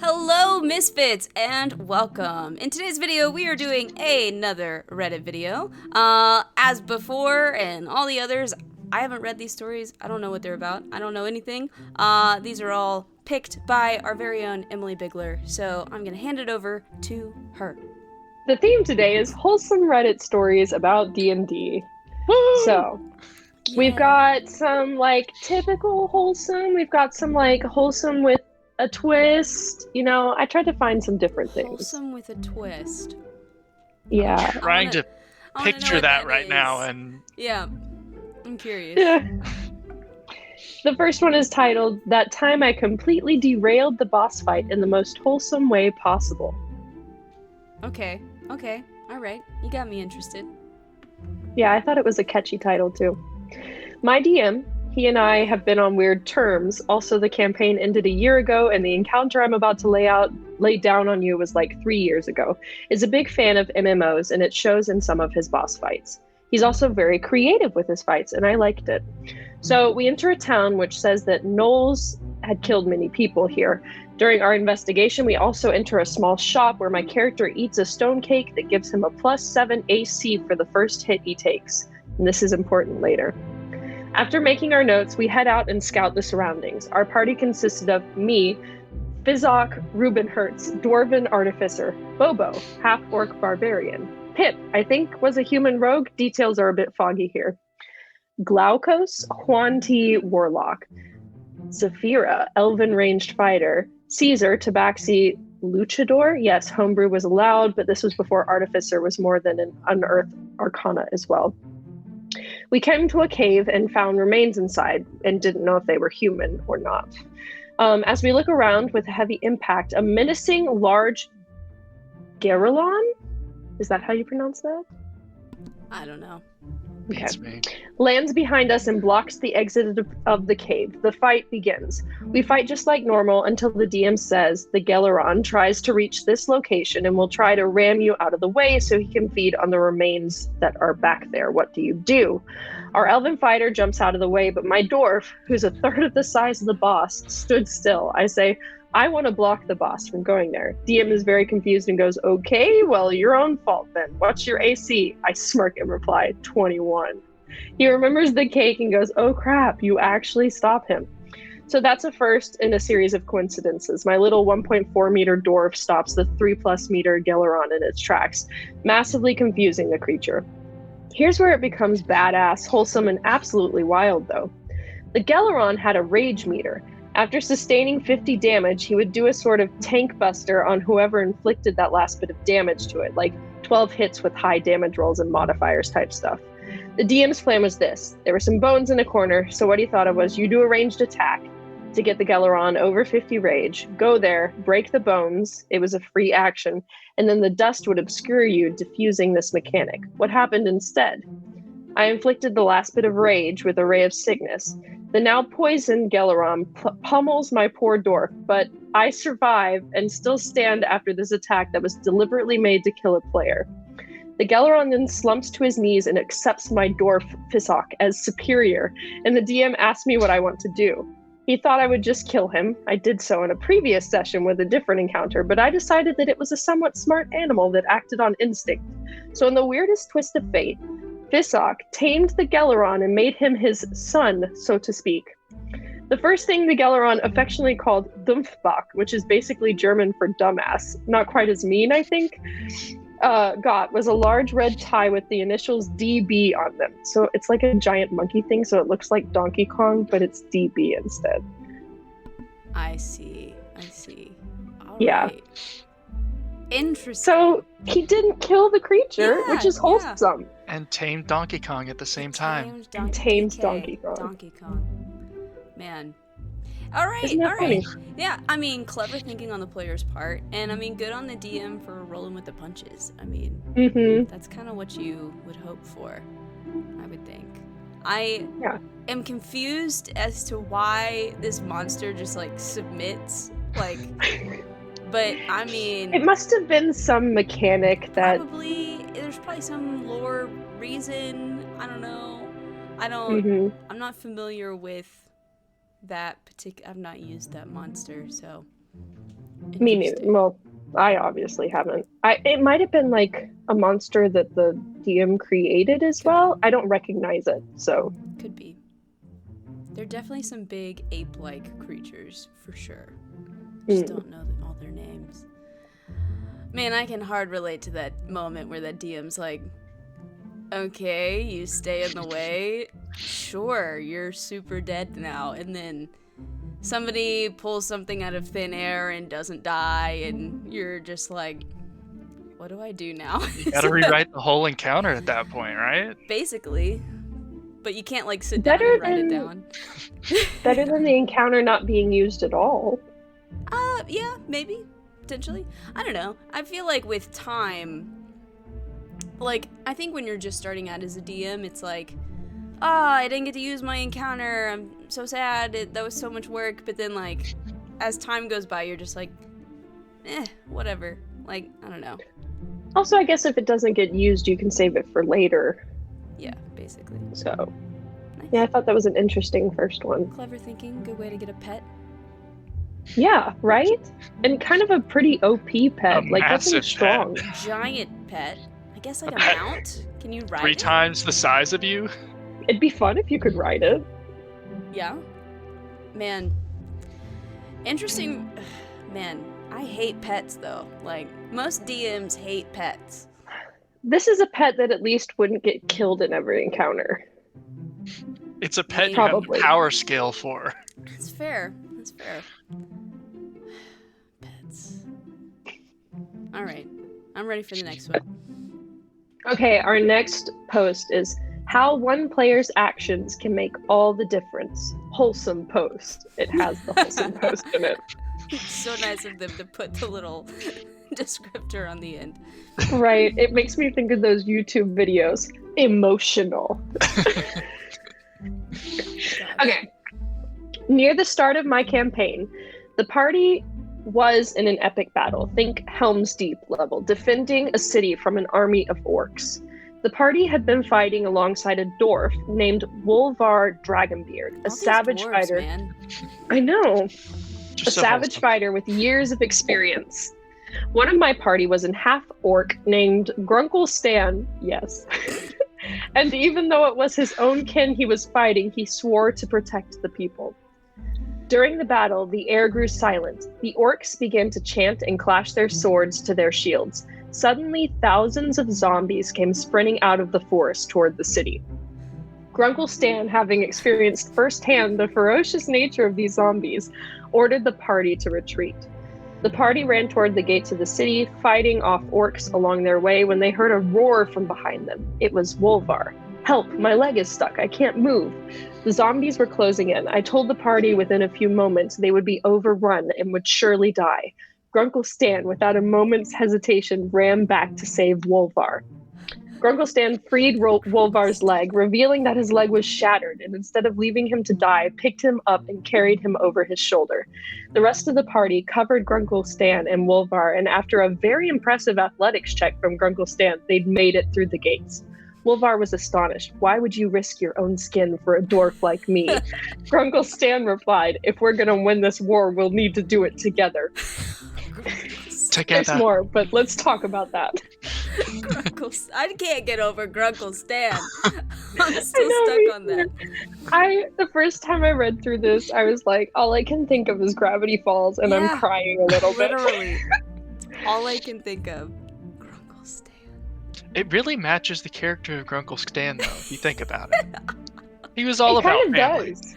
Hello, Misfits, and welcome. In today's video, we are doing another Reddit video. As before, and all the others, I haven't read these stories. I don't know what they're about. I don't know anything. These are all picked by our very own Emily Bigler, so I'm gonna hand it over to her. The theme today is wholesome Reddit stories about D&D. Woo! So, we've got some typical wholesome, we've got some wholesome with a twist. You know, I tried to find some different things. Wholesome with a twist. Yeah. I'm trying to picture that right now, and yeah, I'm curious. Yeah. The first one is titled, "That Time I Completely Derailed the Boss Fight in the Most Wholesome Way Possible." Okay, all right. You got me interested. Yeah, I thought it was a catchy title too. My DM, he and I have been on weird terms. Also, the campaign ended a year ago, and the encounter I'm about to lay down on you was like 3 years ago. Is a big fan of MMOs, and it shows in some of his boss fights. He's also very creative with his fights, and I liked it. So we enter a town which says that gnolls had killed many people here. During our investigation, we also enter a small shop where my character eats a stone cake that gives him a +7 AC for the first hit he takes. And this is important later. After making our notes, we head out and scout the surroundings. Our party consisted of me, Fizok, Rubenhertz, Dwarven Artificer, Bobo, half-orc barbarian. Pip, I think, was a human rogue. Details are a bit foggy here. Glaukos, Huanti, Warlock. Zafira, Elven Ranged Fighter. Caesar, Tabaxi, Luchador. Yes, homebrew was allowed, but this was before Artificer was more than an unearthed arcana as well. We came to a cave and found remains inside and didn't know if they were human or not. As we look around with a heavy impact, a menacing large Garelon? Is that how you pronounce that? I don't know. Okay. Lands behind us and blocks the exit of the cave. The fight begins. We fight just like normal until the DM says the Geleron tries to reach this location and will try to ram you out of the way so he can feed on the remains that are back there. What do you do? Our elven fighter jumps out of the way, but my dwarf, who's a third of the size of the boss, stood still. I say, I want to block the boss from going there. DM is very confused and goes, okay, well, your own fault then. What's your AC? I smirk and reply, 21. He remembers the cake and goes, oh crap, you actually stop him. So that's a first in a series of coincidences. My little 1.4 meter dwarf stops the 3+ meter Geleron in its tracks, massively confusing the creature. Here's where it becomes badass, wholesome, and absolutely wild though. The Geleron had a rage meter. After sustaining 50 damage, he would do a sort of tank buster on whoever inflicted that last bit of damage to it, like 12 hits with high damage rolls and modifiers type stuff. The DM's plan was this. There were some bones in a corner, so what he thought of was you do a ranged attack to get the Geleron over 50 rage, go there, break the bones, it was a free action, and then the dust would obscure you, diffusing this mechanic. What happened instead? I inflicted the last bit of rage with a ray of sickness. The now poisoned Geleron pummels my poor dwarf, but I survive and still stand after this attack that was deliberately made to kill a player. The Geleron then slumps to his knees and accepts my dwarf Fizok as superior, and the DM asks me what I want to do. He thought I would just kill him. I did so in a previous session with a different encounter, but I decided that it was a somewhat smart animal that acted on instinct. So in the weirdest twist of fate, Fizok tamed the Geleron and made him his son, so to speak. The first thing the Geleron affectionately called Dumpfbach, which is basically German for dumbass, not quite as mean, I think, got was a large red tie with the initials DB on them. So it's like a giant monkey thing, so it looks like Donkey Kong, but it's DB instead. I see. All yeah. Right. Interesting. So he didn't kill the creature, which is wholesome. Yeah. And tamed Donkey Kong at the same time. Tamed Donkey Kong. Donkey Kong. Man. All right. Funny? Yeah, I mean, clever thinking on the player's part. And I mean, good on the DM for rolling with the punches. I mean, That's kind of what you would hope for, I would think. I am confused as to why this monster just, submits, But, I mean... It must have been some mechanic that... There's probably some lore reason. I don't know. I'm not familiar with that particular... I've not used that monster, so... Me neither. Well, I obviously haven't. It might have been like a monster that the DM created as well. I don't recognize it, so. Could be. There are definitely some big ape-like creatures, for sure. Just don't know all their names. Man, I can hard relate to that moment where that DM's like, okay, you stay in the way. Sure, you're super dead now. And then somebody pulls something out of thin air and doesn't die, and you're just like, what do I do now? You gotta rewrite the whole encounter at that point, right? Basically. But you can't, like, sit down and write it down. Better than the encounter not being used at all. Yeah, maybe. Potentially. I don't know. I feel like with time, like, I think when you're just starting out as a DM, it's like, I didn't get to use my encounter. I'm so sad. That was so much work. But then, like, as time goes by, you're just like, whatever. Like, I don't know. Also, I guess if it doesn't get used, you can save it for later. Yeah, basically. So, nice. Yeah, I thought that was an interesting first one. Clever thinking. Good way to get a pet. Yeah, right? And kind of a pretty OP pet. Like, that's strong. Giant pet. I guess like a mount? Can you ride it? 3 times the size of you? It'd be fun if you could ride it. Yeah. Man. Interesting. Man, I hate pets, though. Like, most DMs hate pets. This is a pet that at least wouldn't get killed in every encounter. It's a pet you have a power scale for. That's fair. That's fair. Pets. All right. I'm ready for the next one. Okay, our next post is how one player's actions can make all the difference. Wholesome post. It has the wholesome post in it. It's so nice of them to put the little descriptor on the end. Right. It makes me think of those YouTube videos. Emotional. Okay. Near the start of my campaign, the party was in an epic battle. Think Helm's Deep level, defending a city from an army of orcs. The party had been fighting alongside a dwarf named Wolvar Dragonbeard, a savage fighter. Man. I know. Just a savage fighter with years of experience. One of my party was an half-orc named Grunkle Stan, yes. And even though it was his own kin he was fighting, he swore to protect the people. During the battle, the air grew silent. The orcs began to chant and clash their swords to their shields. Suddenly, thousands of zombies came sprinting out of the forest toward the city. Grunkle Stan, having experienced firsthand the ferocious nature of these zombies, ordered the party to retreat. The party ran toward the gates of the city, fighting off orcs along their way when they heard a roar from behind them. It was Wolvar. "Help, my leg is stuck, I can't move." The zombies were closing in. I told the party within a few moments they would be overrun and would surely die. Grunkle Stan, without a moment's hesitation, ran back to save Wolvar. Grunkle Stan freed Wolvar's leg, revealing that his leg was shattered, and instead of leaving him to die, picked him up and carried him over his shoulder. The rest of the party covered Grunkle Stan and Wolvar, and after a very impressive athletics check from Grunkle Stan, they'd made it through the gates. Wolvar was astonished. "Why would you risk your own skin for a dwarf like me?" Grunkle Stan replied, "If we're gonna win this war, we'll need to do it together." Together. There's more, but let's talk about that. I can't get over Grunkle Stan. I'm still stuck on that. The first time I read through this, I was like, all I can think of is Gravity Falls, and I'm crying a little bit. Literally. All I can think of. Grunkle Stan. It really matches the character of Grunkle Stan, though, if you think about it. He was all about family. Does.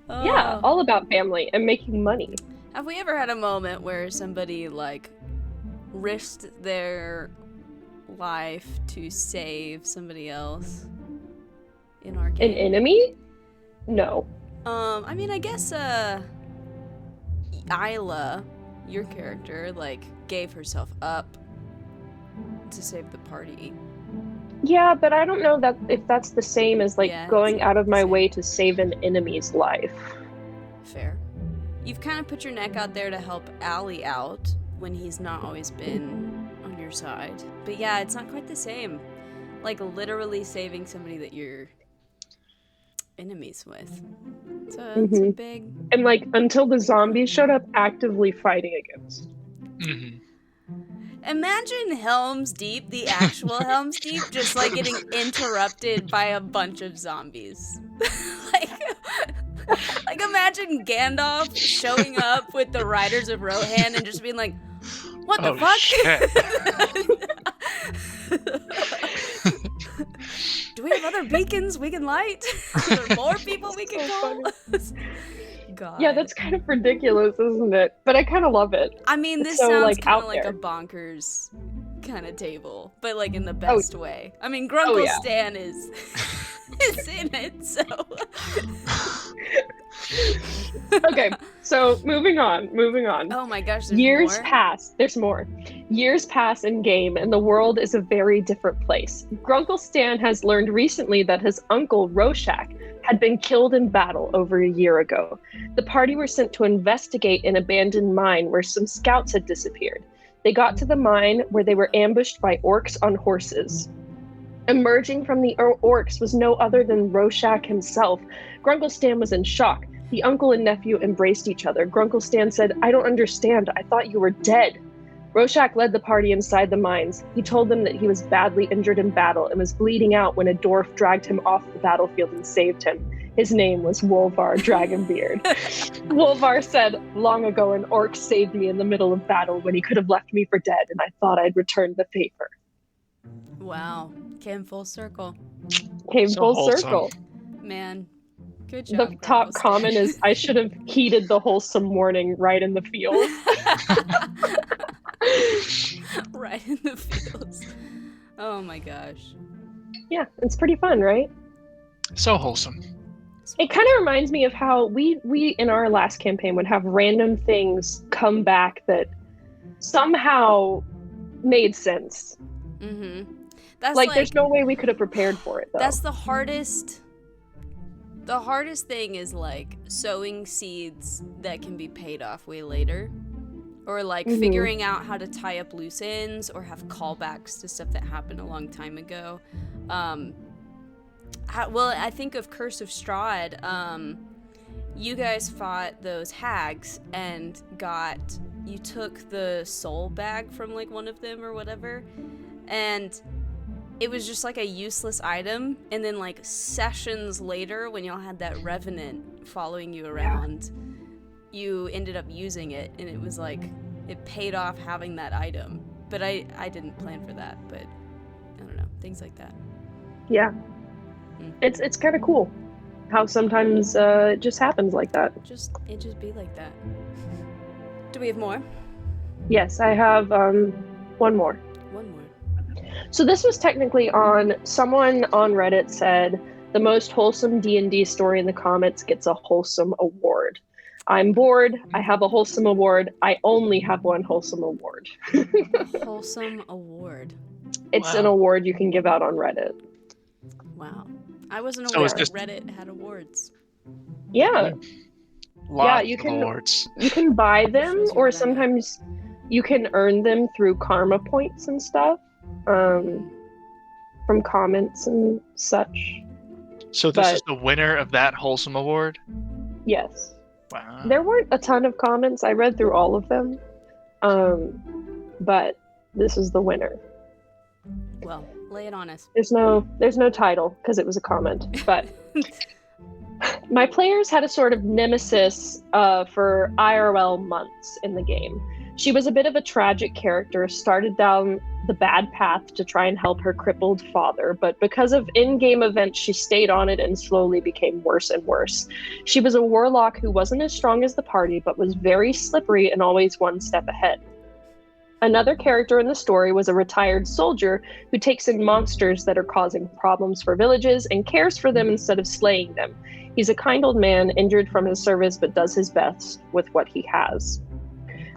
Yeah, all about family and making money. Have we ever had a moment where somebody, like, risked their life to save somebody else in our game? An enemy? No. I mean, I guess, Isla, your character, like, gave herself up to save the party. Yeah, but I don't know that if that's the same as, like, going out of my way to save an enemy's life. Fair. You've kind of put your neck out there to help Allie out when he's not always been on your side. But yeah, it's not quite the same. Like, literally saving somebody that you're enemies with. It's a big... And, like, until the zombies showed up, actively fighting against. Mm-hmm. Imagine Helm's Deep, the actual Helm's Deep, just like getting interrupted by a bunch of zombies. like imagine Gandalf showing up with the Riders of Rohan and just being like, what the fuck? Shit. Do we have other beacons we can light? Are there more people we can call? God. Yeah, that's kind of ridiculous, isn't it? But I kind of love it. I mean, this sounds kind of like a bonkers kind of table, but like in the best way. I mean, Grunkle Stan is in it, so. Okay, so moving on. Oh my gosh, there's Years more? pass. There's more. Years pass in game, and the world is a very different place. Grunkle Stan has learned recently that his uncle, Roshak, had been killed in battle over a year ago. The party were sent to investigate an abandoned mine where some scouts had disappeared. They got to the mine where they were ambushed by orcs on horses. Emerging from the orcs was no other than Roshak himself. Grunkle Stan was in shock. The uncle and nephew embraced each other. Grunkle Stan said, "I don't understand. I thought you were dead." Roshak led the party inside the mines. He told them that he was badly injured in battle and was bleeding out when a dwarf dragged him off the battlefield and saved him. His name was Wolvar Dragonbeard. Wolvar said, "Long ago an orc saved me in the middle of battle when he could have left me for dead, and I thought I'd return the favor." Wow. Came full circle. Circle. Man. Good job. The top comment is, "I should have heeded the wholesome warning right in the field." Right in the fields. Oh my gosh. Yeah, it's pretty fun, right? So wholesome. It kind of reminds me of how we in our last campaign would have random things come back that somehow made sense. Mm-hmm. That's like there's no way we could have prepared for it, though. That's the hardest. The hardest thing is like sowing seeds that can be paid off way later. Or like figuring out how to tie up loose ends or have callbacks to stuff that happened a long time ago. I think of Curse of Strahd. You guys fought those hags and you took the soul bag from like one of them or whatever. And it was just like a useless item. And then like sessions later when y'all had that revenant following you around, you ended up using it, and it was like it paid off having that item. But I didn't plan for that, but I don't know, things like that. Yeah. It's kind of cool how sometimes it just happens like that. It just be like that. Do we have more? Yes, I have one more. One more. So this was technically someone on Reddit said the most wholesome D&D story in the comments gets a wholesome award. I'm bored. I have a wholesome award. I only have one wholesome award. Wholesome award. It's an award you can give out on Reddit. Wow. I wasn't aware that Reddit had awards. Yeah. You can awards. You can buy them, or sometimes you can earn them through karma points and stuff, from comments and such. So this is the winner of that wholesome award? Yes. Wow. There weren't a ton of comments. I read through all of them. But this is the winner. Well, lay it on us. There's no title because it was a comment. But my players had a sort of nemesis for IRL months in the game. She was a bit of a tragic character, started down the bad path to try and help her crippled father, but because of in-game events, she stayed on it and slowly became worse and worse. She was a warlock who wasn't as strong as the party, but was very slippery and always one step ahead. Another character in the story was a retired soldier who takes in monsters that are causing problems for villages and cares for them instead of slaying them. He's a kind old man, injured from his service, but does his best with what he has.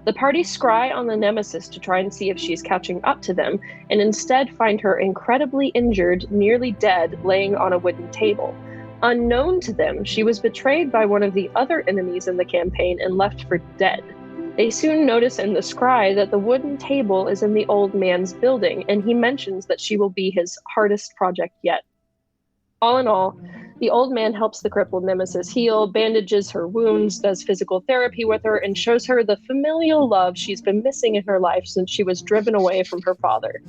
The party scry on the nemesis to try and see if she's catching up to them, and instead find her incredibly injured, nearly dead, laying on a wooden table. Unknown to them, she was betrayed by one of the other enemies in the campaign and left for dead. They soon notice in the scry that the wooden table is in the old man's building, and he mentions that she will be his hardest project yet. All in all, The old man helps the crippled nemesis heal, bandages her wounds, does physical therapy with her, and shows her the familial love she's been missing in her life since she was driven away from her father.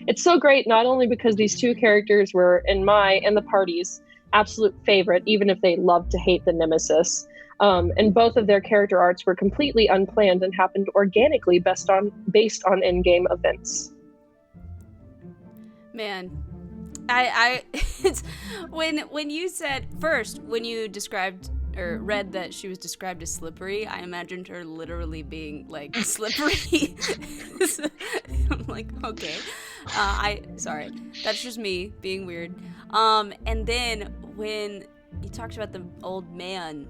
It's so great, not only because these two characters were, in my and the party's absolute favorite, even if they loved to hate the nemesis, and both of their character arcs were completely unplanned and happened organically based on in-game events. Man, I it's when you said first, when you described or read that she was described as slippery, I imagined her literally being like slippery. I'm like, okay. Sorry. That's just me being weird. And then when you talked about the old man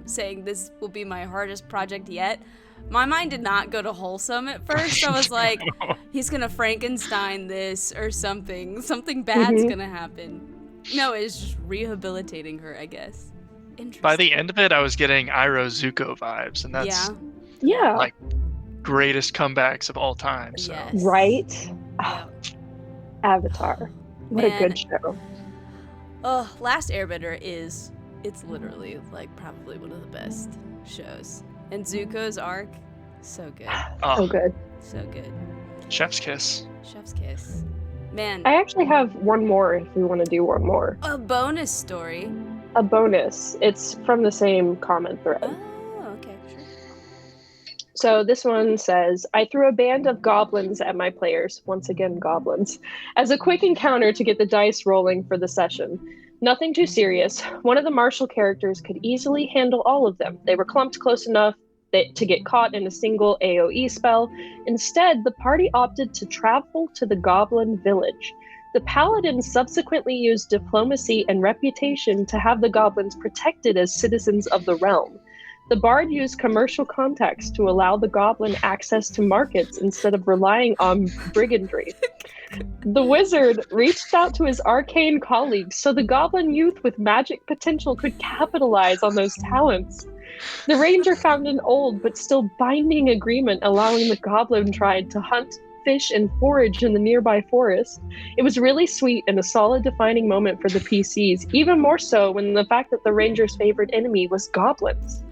saying this will be my hardest project yet, my mind did not go to Wholesome at first. I was like, he's gonna Frankenstein this or something. Something bad's gonna happen. No, it's just rehabilitating her, I guess. Interesting. By the end of it, I was getting Iroh Zuko vibes, and that's like greatest comebacks of all time. So Yes. Right? Yeah. Avatar. What a good show. Oh, Last Airbender it's literally like probably one of the best shows. And Zuko's arc, so good. So good. So good. Chef's kiss. Chef's kiss. Man. I actually have one more if we want to do one more. A bonus story. A bonus. It's from the same comment thread. Oh, okay, sure. So this one says, I threw a band of goblins at my players, once again goblins, as a quick encounter to get the dice rolling for the session. Nothing too serious. One of the martial characters could easily handle all of them. They were clumped close enough to get caught in a single AoE spell. Instead, the party opted to travel to the goblin village. The paladin subsequently used diplomacy and reputation to have the goblins protected as citizens of the realm. The bard used commercial contacts to allow the goblin access to markets instead of relying on brigandry. The wizard reached out to his arcane colleagues so the goblin youth with magic potential could capitalize on those talents. The ranger found an old but still binding agreement allowing the goblin tribe to hunt, fish, and forage in the nearby forest. It was really sweet and a solid defining moment for the PCs, even more so when the fact that the ranger's favorite enemy was goblins.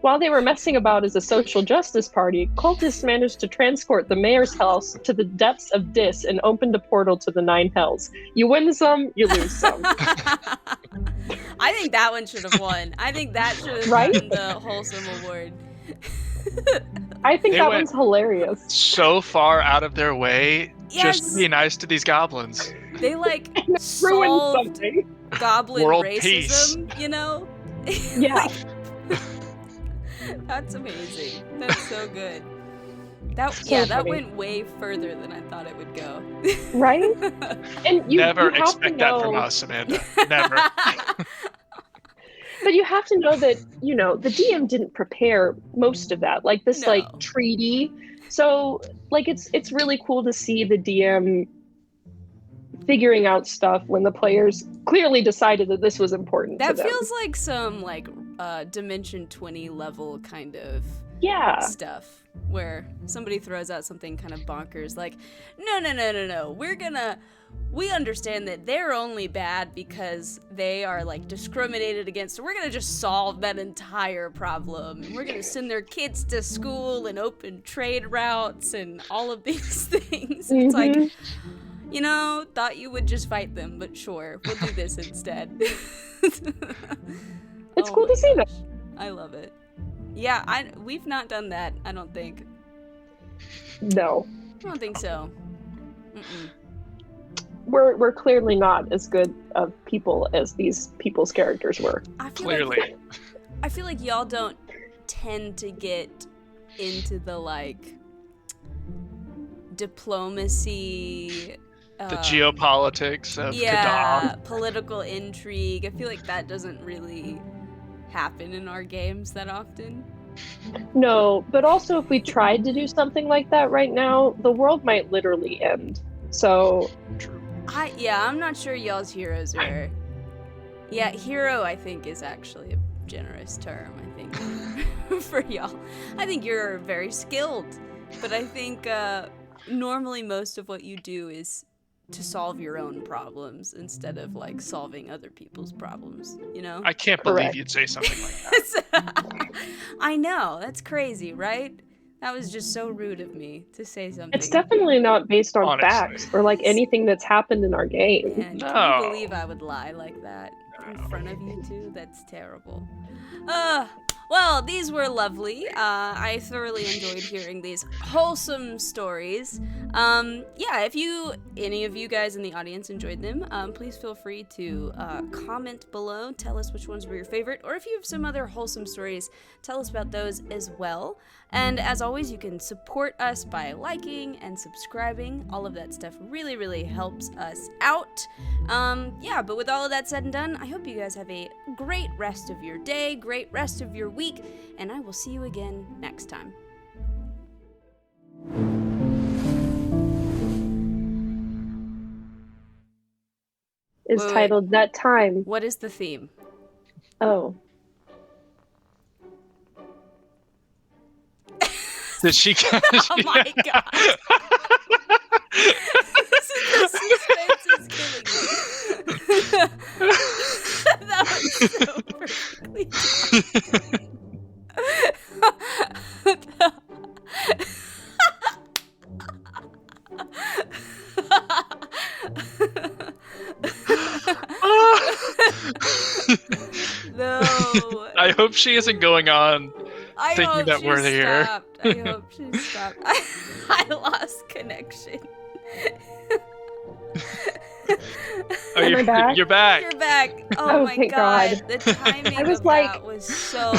While they were messing about as a social justice party, cultists managed to transport the mayor's house to the depths of Dis and opened a portal to the Nine Hells. You win some, you lose some. I think that one should have won. I think that should have won the Wholesome Award. I think that one's hilarious. So far out of their way, just to be nice to these goblins. They like solved goblin world racism, peace. You know? Yeah. That's amazing. That's so good. That went way further than I thought it would go. Right? And you never you expect that from us, Amanda. Never. But you have to know that, you know, the DM didn't prepare most of that, like this like treaty. So like it's really cool to see the DM figuring out stuff when the players clearly decided that this was important to them. That feels like some like Dimension 20 level kind of stuff where somebody throws out something kind of bonkers like, no, we understand that they're only bad because they are like discriminated against, so we're gonna just solve that entire problem. We're gonna send their kids to school and open trade routes and all of these things. It's like, you know, thought you would just fight them, but sure, we'll do this instead. It's cool to see that. I love it. Yeah, we've not done that, I don't think. No. I don't think so. Mm-mm. We're clearly not as good of people as these people's characters were. I feel like y'all don't tend to get into the like diplomacy, the geopolitics of Kadam. Political intrigue. I feel like that doesn't really happen in our games that often. No, but also if we tried to do something like that right now, the world might literally end. So I'm not sure y'all's heroes are. Yeah, hero I think is actually a generous term, I think, for y'all. I think you're very skilled, but I think normally most of what you do is to solve your own problems instead of like solving other people's problems, you know? I can't believe you'd say something like that. I know, that's crazy, right? That was just so rude of me to say something. It's definitely not based on facts or like anything that's happened in our game. Man, No. Can you believe I would lie like that in front of you two? That's terrible. Well, these were lovely. I thoroughly enjoyed hearing these wholesome stories. Yeah, if any of you guys in the audience enjoyed them, please feel free to comment below. Tell us which ones were your favorite, or if you have some other wholesome stories, tell us about those as well. And as always, you can support us by liking and subscribing. All of that stuff really, really helps us out. Yeah, but with all of that said and done, I hope you guys have a great rest of your day, great rest of your week, and I will see you again next time. It's titled That Time. What is the theme? Oh. Did she? Oh my god! The suspense is killing me. That was so perfectly done. No. I hope she isn't going on thinking that we're here. I hope she stopped. I lost connection. Oh, you're back. You're back. Oh my god. God. The timing of that was so